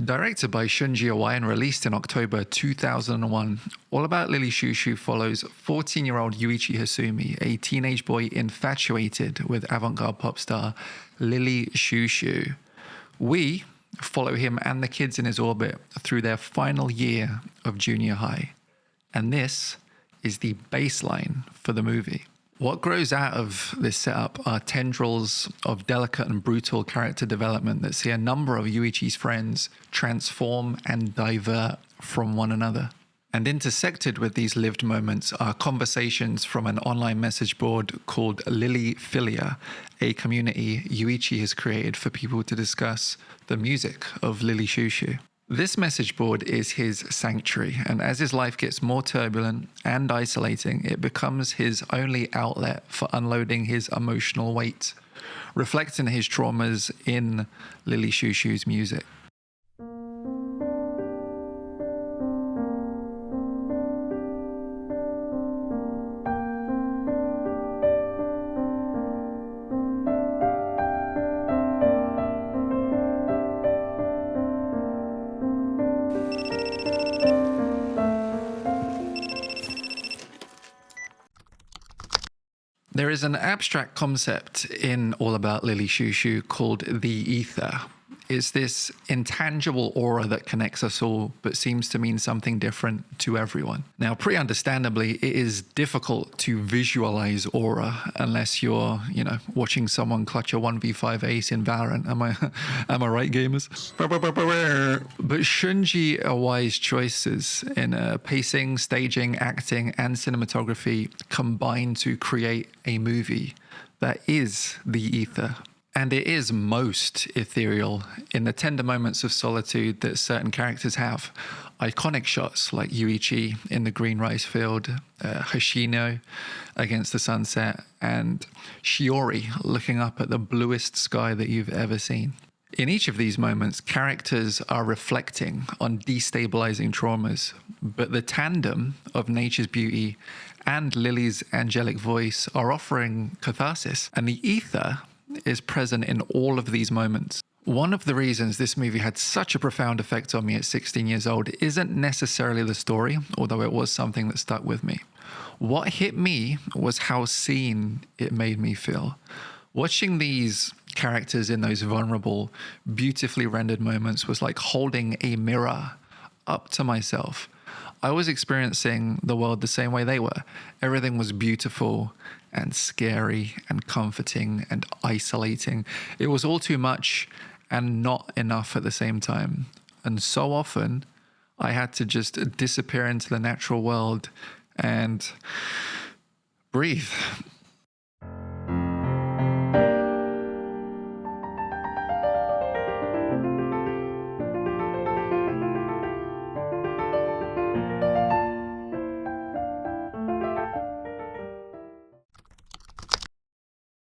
Directed by Shunji Iwai and released in October 2001, All About Lily Chou-Chou follows 14-year-old Yuichi Hasumi, a teenage boy infatuated with avant-garde pop star Lily Chou-Chou. We follow him and the kids in his orbit through their final year of junior high. And this is the baseline for the movie. What grows out of this setup are tendrils of delicate and brutal character development that see a number of Yuichi's friends transform and divert from one another. And intersected with these lived moments are conversations from an online message board called Lily Philia, a community Yuichi has created for people to discuss the music of Lily Chou-Chou. This message board is his sanctuary, and as his life gets more turbulent and isolating, it becomes his only outlet for unloading his emotional weight, reflecting his traumas in Lily Chou-Chou's music. There is an abstract concept in All About Lily Chou-Chou called the ether. It's this intangible aura that connects us all, but seems to mean something different to everyone. Now, pretty understandably, it is difficult to visualize aura unless you're, watching someone clutch a 1v5 ace in Valorant. Am I right, gamers? But Shunji Iwai's choices in pacing, staging, acting, and cinematography combine to create a movie that is the ether. And it is most ethereal in the tender moments of solitude that certain characters have. Iconic shots like Yuichi in the green rice field, Hoshino against the sunset, and Shiori looking up at the bluest sky that you've ever seen. In each of these moments, characters are reflecting on destabilizing traumas, but the tandem of nature's beauty and Lily's angelic voice are offering catharsis, and the ether is present in all of these moments. One of the reasons this movie had such a profound effect on me at 16 years old isn't necessarily the story, although it was something that stuck with me. What hit me was how seen it made me feel. Watching these characters in those vulnerable, beautifully rendered moments was like holding a mirror up to myself. I was experiencing the world the same way they were. Everything was beautiful and scary and comforting and isolating. It was all too much and not enough at the same time. And so often I had to just disappear into the natural world and breathe.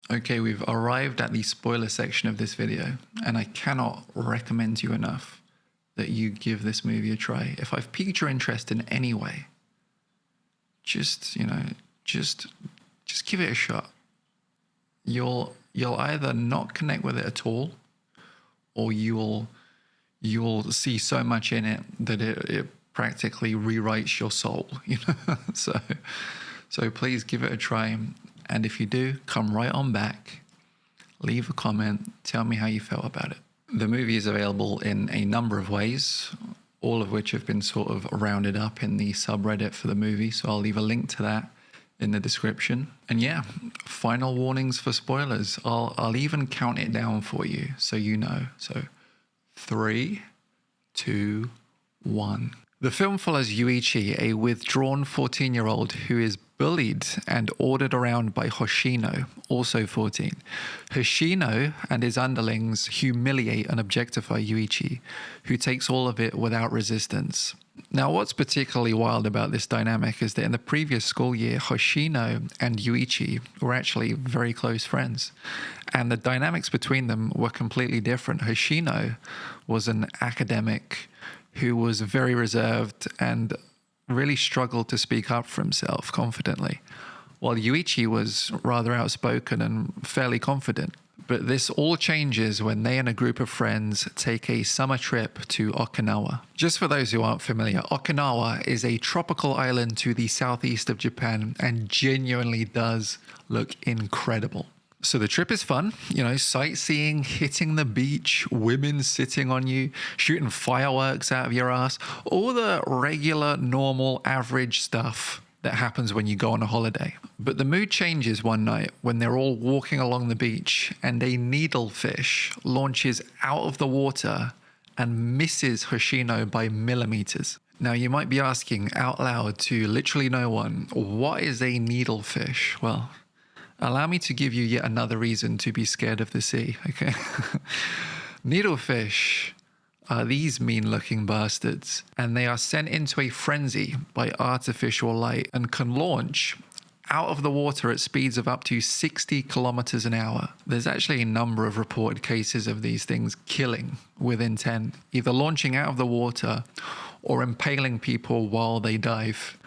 Okay, we've arrived at the spoiler section of this video, and I cannot recommend you enough that you give this movie a try. If I've piqued your interest in any way, just give it a shot. You'll either not connect with it at all, or you'll see so much in it that it practically rewrites your soul, So please give it a try. And if you do, come right on back, leave a comment, tell me how you felt about it. The movie is available in a number of ways, all of which have been sort of rounded up in the subreddit for the movie. So I'll leave a link to that in the description. And yeah, final warnings for spoilers. I'll even count it down for you so you know. So 3, 2, 1. The film follows Yuichi, a withdrawn 14-year-old who is bullied and ordered around by Hoshino, also 14. Hoshino and his underlings humiliate and objectify Yuichi, who takes all of it without resistance. Now, what's particularly wild about this dynamic is that in the previous school year, Hoshino and Yuichi were actually very close friends, and the dynamics between them were completely different. Hoshino was an academic who was very reserved and really struggled to speak up for himself confidently, while Yuichi was rather outspoken and fairly confident. But this all changes when they and a group of friends take a summer trip to Okinawa. Just for those who aren't familiar, Okinawa is a tropical island to the southeast of Japan and genuinely does look incredible. So the trip is fun, sightseeing, hitting the beach, women sitting on you, shooting fireworks out of your ass, all the regular, normal, average stuff that happens when you go on a holiday. But the mood changes one night when they're all walking along the beach and a needlefish launches out of the water and misses Hoshino by millimeters. Now you might be asking out loud to literally no one, what is a needlefish? Well, allow me to give you yet another reason to be scared of the sea, okay? Needlefish are these mean-looking bastards, and they are sent into a frenzy by artificial light and can launch out of the water at speeds of up to 60 kilometers an hour. There's actually a number of reported cases of these things killing with intent, either launching out of the water or impaling people while they dive.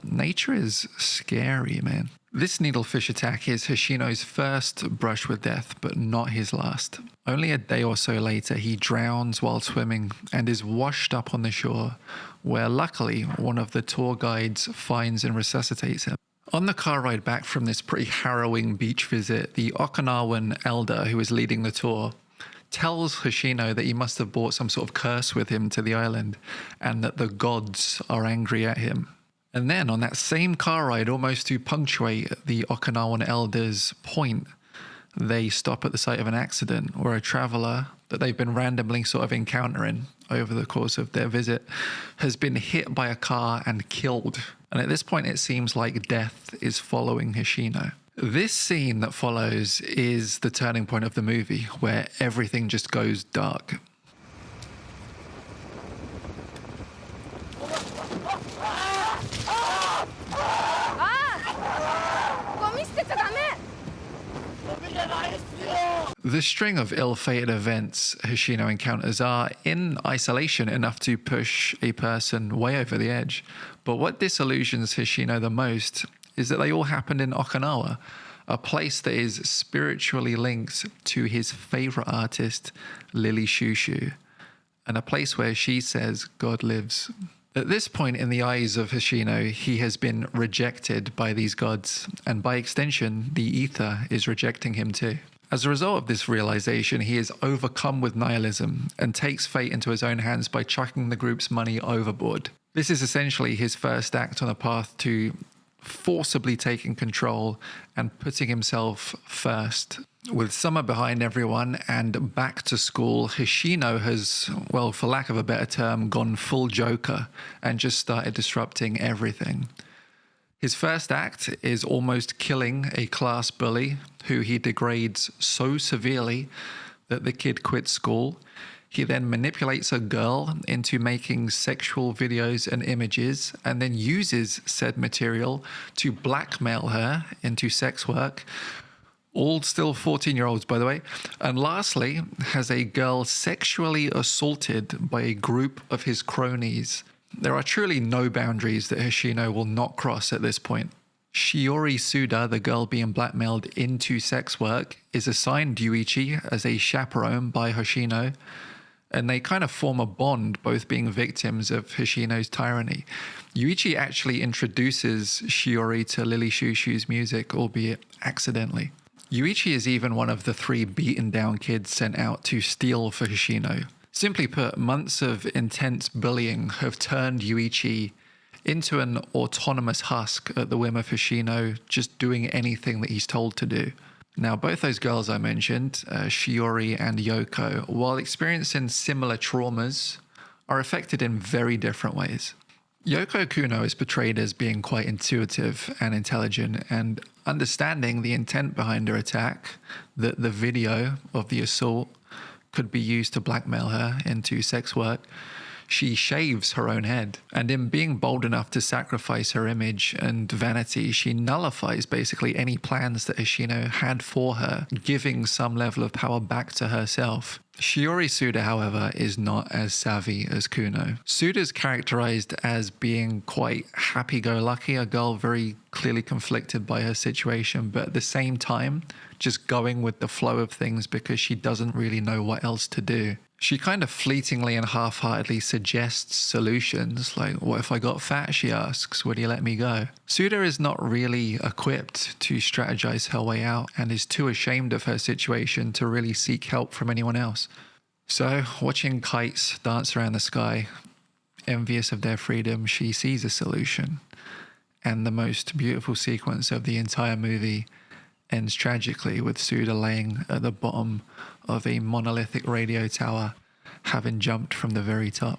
Nature is scary, man. This needlefish attack is Hoshino's first brush with death, but not his last. Only a day or so later, he drowns while swimming and is washed up on the shore, where luckily one of the tour guides finds and resuscitates him. On the car ride back from this pretty harrowing beach visit, the Okinawan elder who is leading the tour tells Hoshino that he must have brought some sort of curse with him to the island and that the gods are angry at him. And then on that same car ride, almost to punctuate the Okinawan elder's point, they stop at the site of an accident where a traveler that they've been randomly sort of encountering over the course of their visit has been hit by a car and killed. And at this point, it seems like death is following Hoshino. This scene that follows is the turning point of the movie, where everything just goes dark. The string of ill-fated events Hoshino encounters are, in isolation, enough to push a person way over the edge. But what disillusions Hoshino the most is that they all happened in Okinawa, a place that is spiritually linked to his favorite artist, Lily Chou-Chou, and a place where she says God lives. At this point in the eyes of Hoshino, he has been rejected by these gods, and by extension, the ether is rejecting him too. As a result of this realization, he is overcome with nihilism and takes fate into his own hands by chucking the group's money overboard. This is essentially his first act on a path to forcibly taking control and putting himself first. With summer behind everyone and back to school, Hoshino has, well, for lack of a better term, gone full Joker and just started disrupting everything. His first act is almost killing a class bully who he degrades so severely that the kid quits school. He then manipulates a girl into making sexual videos and images and then uses said material to blackmail her into sex work. All still 14-year-olds, by the way. And lastly, has a girl sexually assaulted by a group of his cronies. There are truly no boundaries that Hoshino will not cross at this point. Shiori Suda, the girl being blackmailed into sex work, is assigned Yuichi as a chaperone by Hoshino, and they kind of form a bond, both being victims of Hoshino's tyranny. Yuichi actually introduces Shiori to Lily Chou-Chou's music, albeit accidentally. Yuichi is even one of the 3 beaten down kids sent out to steal for Hoshino. Simply put, months of intense bullying have turned Yuichi into an autonomous husk at the whim of Hoshino, just doing anything that he's told to do. Now, both those girls I mentioned, Shiori and Yoko, while experiencing similar traumas, are affected in very different ways. Yoko Kuno is portrayed as being quite intuitive and intelligent and understanding the intent behind her attack, that the video of the assault could be used to blackmail her into sex work. she shaves her own head. And in being bold enough to sacrifice her image and vanity, she nullifies basically any plans that Hoshino had for her, giving some level of power back to herself. Shiori Suda, however, is not as savvy as Kuno. Suda's characterized as being quite happy-go-lucky, a girl very clearly conflicted by her situation, but at the same time, just going with the flow of things because she doesn't really know what else to do. She kind of fleetingly and half-heartedly suggests solutions, like, what if I got fat, she asks, would you let me go? Suda is not really equipped to strategize her way out and is too ashamed of her situation to really seek help from anyone else. So, watching kites dance around the sky, envious of their freedom, she sees a solution. And the most beautiful sequence of the entire movie ends tragically with Suda laying at the bottom of a monolithic radio tower, having jumped from the very top.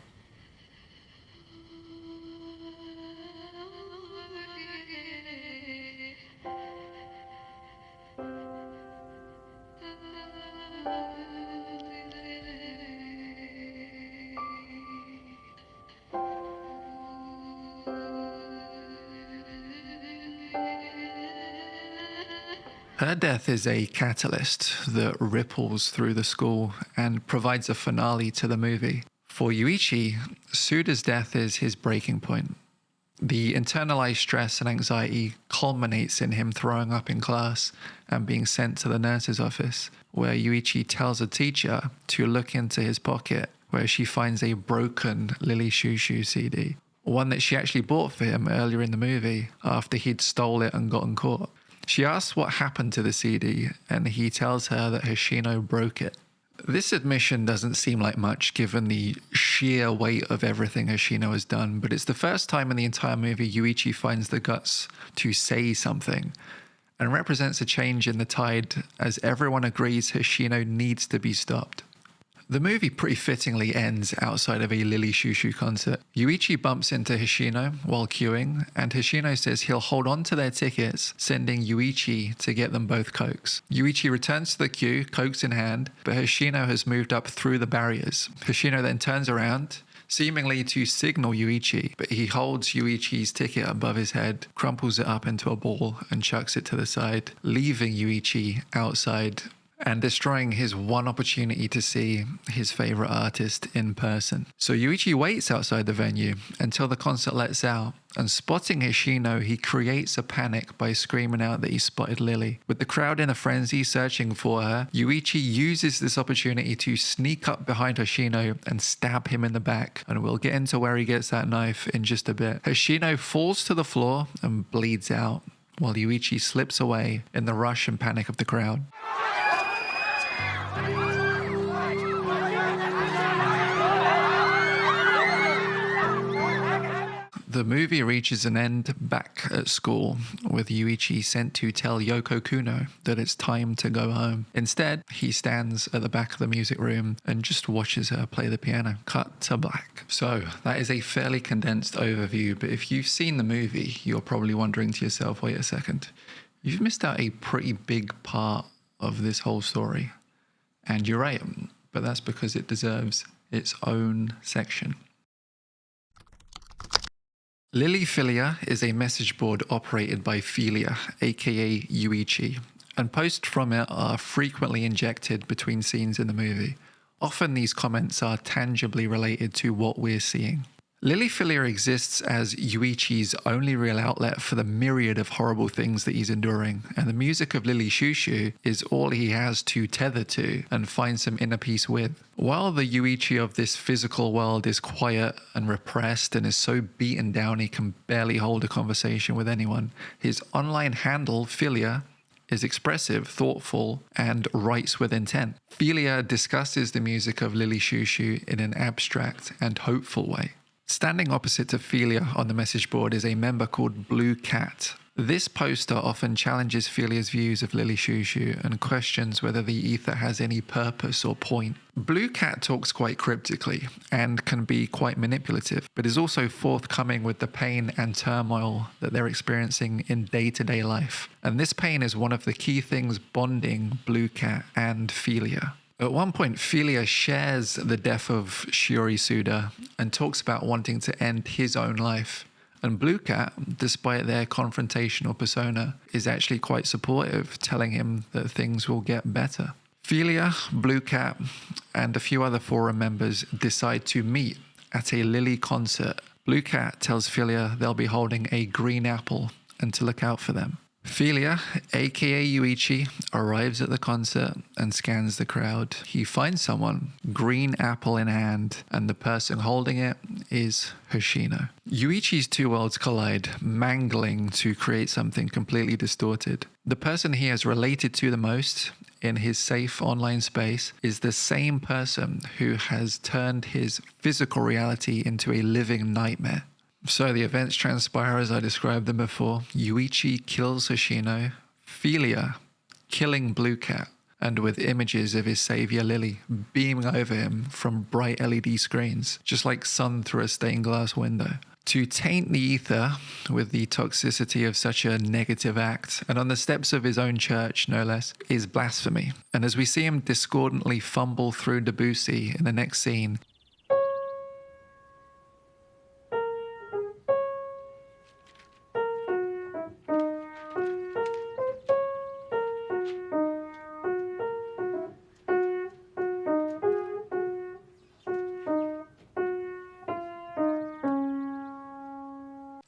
Her death is a catalyst that ripples through the school and provides a finale to the movie. For Yuichi, Suda's death is his breaking point. The internalized stress and anxiety culminates in him throwing up in class and being sent to the nurse's office, where Yuichi tells a teacher to look into his pocket, where she finds a broken Lily Chou-Chou CD, one that she actually bought for him earlier in the movie after he'd stole it and gotten caught. She asks what happened to the CD, and he tells her that Hoshino broke it. This admission doesn't seem like much given the sheer weight of everything Hoshino has done, but it's the first time in the entire movie Yuichi finds the guts to say something, and represents a change in the tide as everyone agrees Hoshino needs to be stopped. The movie pretty fittingly ends outside of a Lily Chou-Chou concert. Yuichi bumps into Hoshino while queuing, and Hoshino says he'll hold on to their tickets, sending Yuichi to get them both cokes. Yuichi returns to the queue, cokes in hand, but Hoshino has moved up through the barriers. Hoshino then turns around, seemingly to signal Yuichi, but he holds Yuichi's ticket above his head, crumples it up into a ball, and chucks it to the side, leaving Yuichi outside and destroying his one opportunity to see his favorite artist in person. So Yuichi waits outside the venue until the concert lets out, and spotting Hoshino, he creates a panic by screaming out that he spotted Lily. With the crowd in a frenzy searching for her, Yuichi uses this opportunity to sneak up behind Hoshino and stab him in the back, and we'll get into where he gets that knife in just a bit. Hoshino falls to the floor and bleeds out, while Yuichi slips away in the rush and panic of the crowd. The movie reaches an end back at school, with Yuichi sent to tell Yoko Kuno that it's time to go home. Instead, he stands at the back of the music room and just watches her play the piano. Cut to black. So, that is a fairly condensed overview, but if you've seen the movie, you're probably wondering to yourself, wait a second, you've missed out a pretty big part of this whole story. And you're right, but that's because it deserves its own section. Lily Philia is a message board operated by Philia, aka Yuichi, and posts from it are frequently injected between scenes in the movie. Often these comments are tangibly related to what we're seeing. Lily Philia exists as Yuichi's only real outlet for the myriad of horrible things that he's enduring, and the music of Lily Chou-Chou is all he has to tether to and find some inner peace with. While the Yuichi of this physical world is quiet and repressed and is so beaten down he can barely hold a conversation with anyone, his online handle, Philia, is expressive, thoughtful, and writes with intent. Philia discusses the music of Lily Chou-Chou in an abstract and hopeful way. Standing opposite to Philia on the message board is a member called Blue Cat. This poster often challenges Philia's views of Lily Chou-Chou and questions whether the ether has any purpose or point. Blue Cat talks quite cryptically and can be quite manipulative, but is also forthcoming with the pain and turmoil that they're experiencing in day-to-day life. And this pain is one of the key things bonding Blue Cat and Philia. At one point, Philia shares the death of Shiori Suda and talks about wanting to end his own life. And Blue Cat, despite their confrontational persona, is actually quite supportive, telling him that things will get better. Philia, Blue Cat, and a few other forum members decide to meet at a Lily concert. Blue Cat tells Philia they'll be holding a green apple and to look out for them. Philia, aka Yuichi, arrives at the concert and scans the crowd. He finds someone, green apple in hand, and the person holding it is Hoshino. Yuichi's two worlds collide, mangling to create something completely distorted. The person he has related to the most in his safe online space is the same person who has turned his physical reality into a living nightmare. So the events transpire as I described them before. Yuichi kills Hoshino, Philia killing Blue Cat, and with images of his savior Lily beaming over him from bright LED screens, just like sun through a stained glass window. To taint the ether with the toxicity of such a negative act, and on the steps of his own church, no less, is blasphemy. And as we see him discordantly fumble through Debussy in the next scene,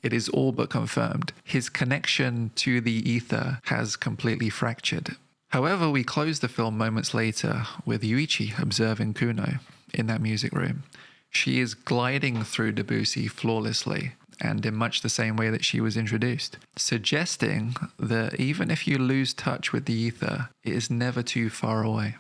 it is all but confirmed. His connection to the ether has completely fractured. However, we close the film moments later with Yuichi observing Kuno in that music room. She is gliding through Debussy flawlessly and in much the same way that she was introduced, suggesting that even if you lose touch with the ether, it is never too far away.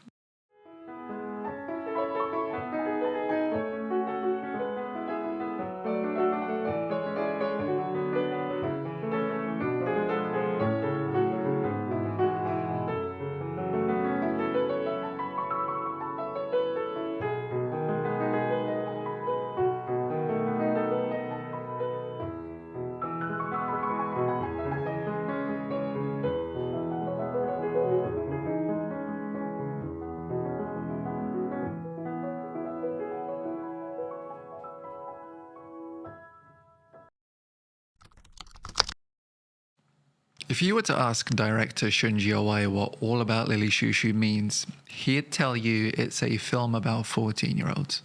If you were to ask director Shunji Iwai what All About Lily Chou-Chou means, he'd tell you it's a film about 14-year-olds.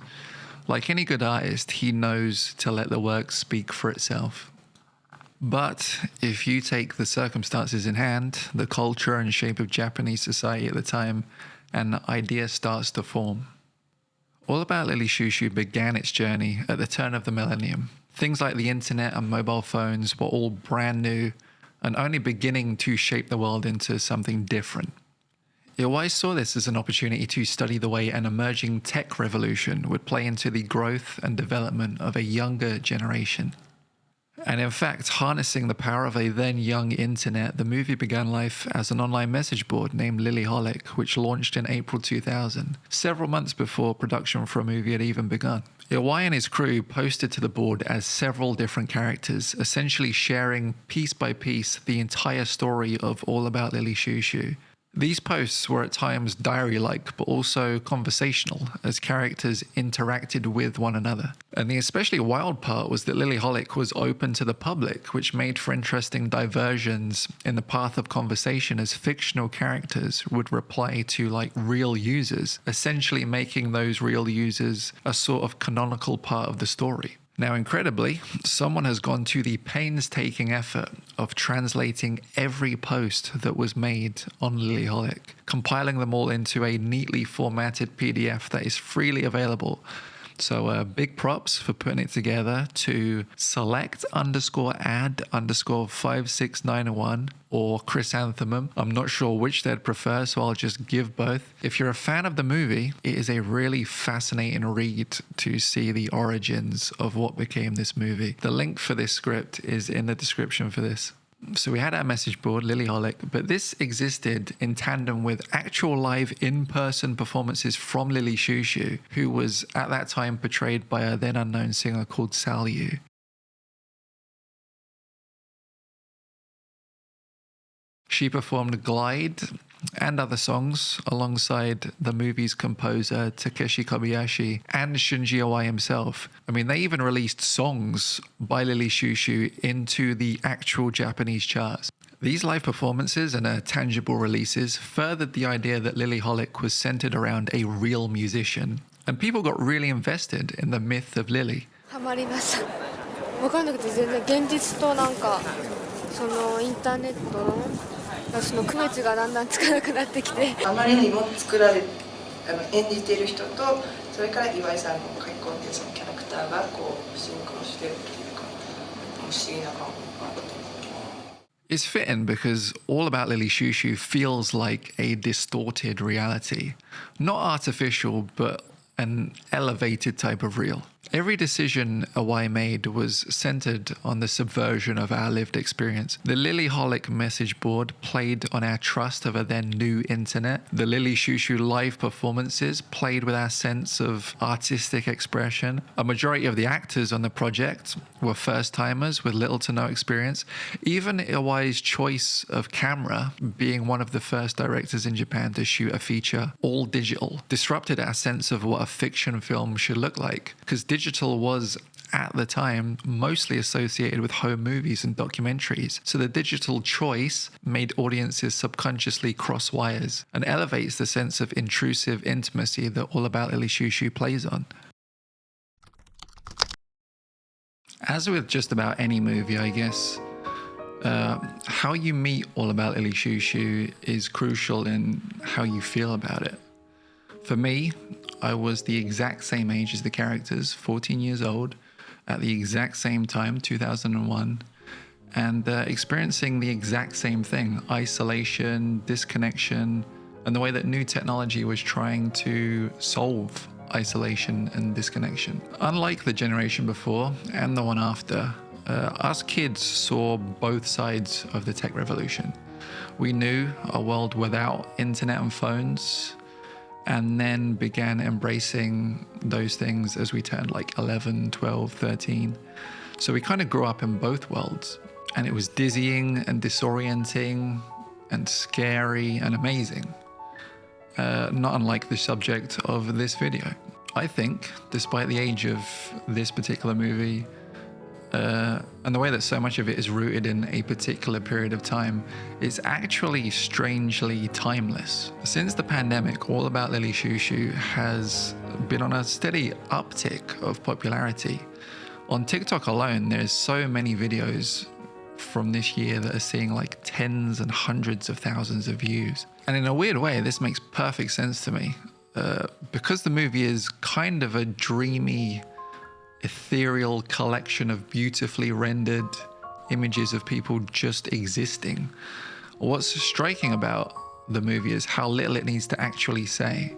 Like any good artist, he knows to let the work speak for itself. But if you take the circumstances in hand, the culture and shape of Japanese society at the time, an idea starts to form. All About Lily Chou-Chou began its journey at the turn of the millennium. Things like the internet and mobile phones were all brand new and only beginning to shape the world into something different. Iwai saw this as an opportunity to study the way an emerging tech revolution would play into the growth and development of a younger generation. And in fact, harnessing the power of a then young internet, the movie began life as an online message board named Lilyholic, which launched in April 2000, several months before production for a movie had even begun. Iwai and his crew posted to the board as several different characters, essentially sharing piece by piece the entire story of All About Lily Chou-Chou. These posts were at times diary-like, but also conversational, as characters interacted with one another. And the especially wild part was that Lilyholic was open to the public, which made for interesting diversions in the path of conversation as fictional characters would reply to like real users, essentially making those real users a sort of canonical part of the story. Now, incredibly, someone has gone to the painstaking effort of translating every post that was made on Lilyholic, compiling them all into a neatly formatted PDF that is freely available. So big props for putting it together to select_ad_56901 or Chrysanthemum. I'm not sure which they'd prefer, so I'll just give both. If you're a fan of the movie, it is a really fascinating read to see the origins of what became this movie. The link for this script is in the description for this. So we had our message board, Lilyholic, but this existed in tandem with actual live in-person performances from Lily Chou-Chou, who was at that time portrayed by a then unknown singer called Sal Yu. She performed Glide and other songs alongside the movie's composer Takeshi Kobayashi and Shunji Iwai himself. I mean, they even released songs by Lily Chou-Chou into the actual Japanese charts. These live performances and tangible releases furthered the idea that Lily Holic was centered around a real musician, and people got really invested in the myth of Lily. ハマります。分かんなくて全然現実となんかそのインターネットのその区別がだんだんつかなくなってきて。あまりにも作られ演じている人とそれから岩井さんの書き込んでそのキャラクターがこうシンクロしてるっていうか不思議な感覚があって。It's fitting because All About Lily Chou-Chou feels like a distorted reality. Not artificial, but an elevated type of real. Every decision Iwai made was centered on the subversion of our lived experience. The Lily Holic message board played on our trust of a then new internet. The Lily Chou-Chou live performances played with our sense of artistic expression. A majority of the actors on the project were first-timers with little to no experience. Even Iwai's choice of camera, being one of the first directors in Japan to shoot a feature all digital, disrupted our sense of what a fiction film should look like, because digital was, at the time, mostly associated with home movies and documentaries. So the digital choice made audiences subconsciously cross wires and elevates the sense of intrusive intimacy that All About Lily Chou-Chou plays on. As with just about any movie, I guess, how you meet All About Lily Chou-Chou is crucial in how you feel about it. For me, I was the exact same age as the characters, 14 years old, at the exact same time, 2001, and experiencing the exact same thing: isolation, disconnection, and the way that new technology was trying to solve isolation and disconnection. Unlike the generation before and the one after, us kids saw both sides of the tech revolution. We knew a world without internet and phones, and then began embracing those things as we turned like 11, 12, 13. So we kind of grew up in both worlds, and it was dizzying and disorienting and scary and amazing. Not unlike the subject of this video. I think, despite the age of this particular movie, and the way that so much of it is rooted in a particular period of time, it's actually strangely timeless. Since the pandemic, All About Lily Chou-Chou has been on a steady uptick of popularity. On TikTok alone, there's so many videos from this year that are seeing like tens and hundreds of thousands of views. And in a weird way, this makes perfect sense to me. Because the movie is kind of a dreamy, ethereal collection of beautifully rendered images of people just existing. What's striking about the movie is how little it needs to actually say.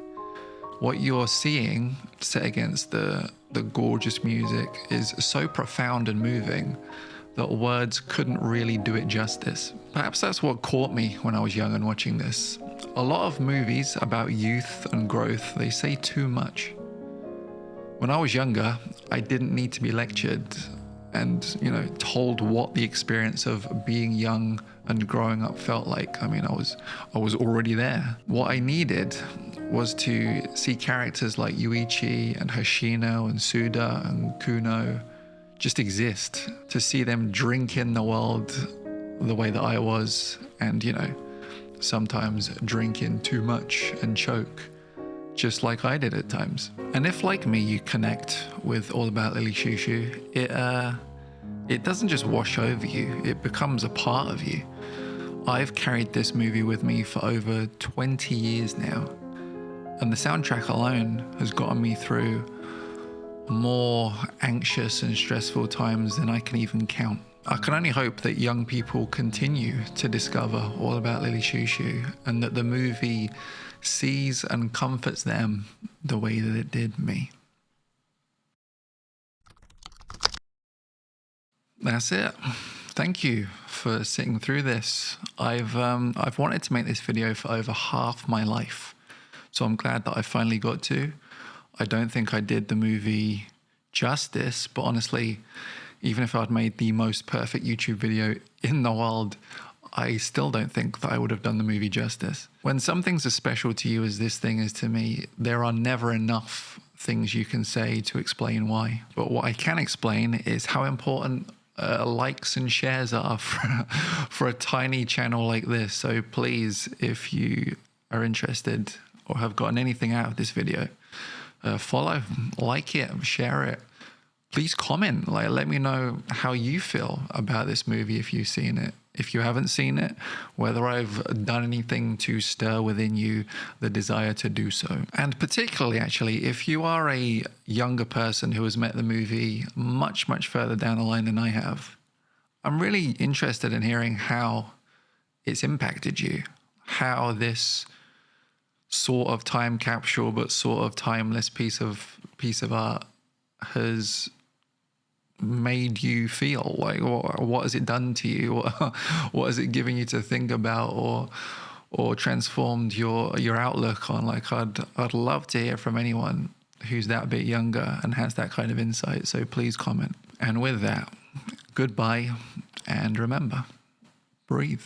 What you're seeing set against the gorgeous music is so profound and moving that words couldn't really do it justice. Perhaps that's what caught me when I was young and watching this. A lot of movies about youth and growth, they say too much. When I was younger, I didn't need to be lectured and, told what the experience of being young and growing up felt like. I mean, I was already there. What I needed was to see characters like Yuichi and Hoshino and Suda and Kuno just exist, to see them drink in the world the way that I was, and, sometimes drink in too much and choke, just like I did at times. And if, like me, you connect with All About Lily Chou-Chou, it doesn't just wash over you, it becomes a part of you. I've carried this movie with me for over 20 years now, and the soundtrack alone has gotten me through more anxious and stressful times than I can even count. I can only hope that young people continue to discover All About Lily Chou-Chou, and that the movie sees and comforts them the way that it did me. That's it. Thank you for sitting through this. I've wanted to make this video for over half my life, so I'm glad that I finally got to. I don't think I did the movie justice, but honestly, even if I'd made the most perfect YouTube video in the world, I still don't think that I would have done the movie justice. When something's as special to you as this thing is to me, there are never enough things you can say to explain why. But what I can explain is how important likes and shares are for a tiny channel like this. So please, if you are interested or have gotten anything out of this video, follow, like it, share it. Please comment, like, let me know how you feel about this movie if you've seen it. If you haven't seen it, whether I've done anything to stir within you the desire to do so. And particularly, actually, if you are a younger person who has met the movie much, much further down the line than I have, I'm really interested in hearing how it's impacted you, how this sort of time capsule but sort of timeless piece of art has made you feel. Like, what has it done to you? What has it given you to think about, or transformed your outlook on? Like, I'd love to hear from anyone who's that bit younger and has that kind of insight. So please comment. And with that, goodbye, and remember, breathe.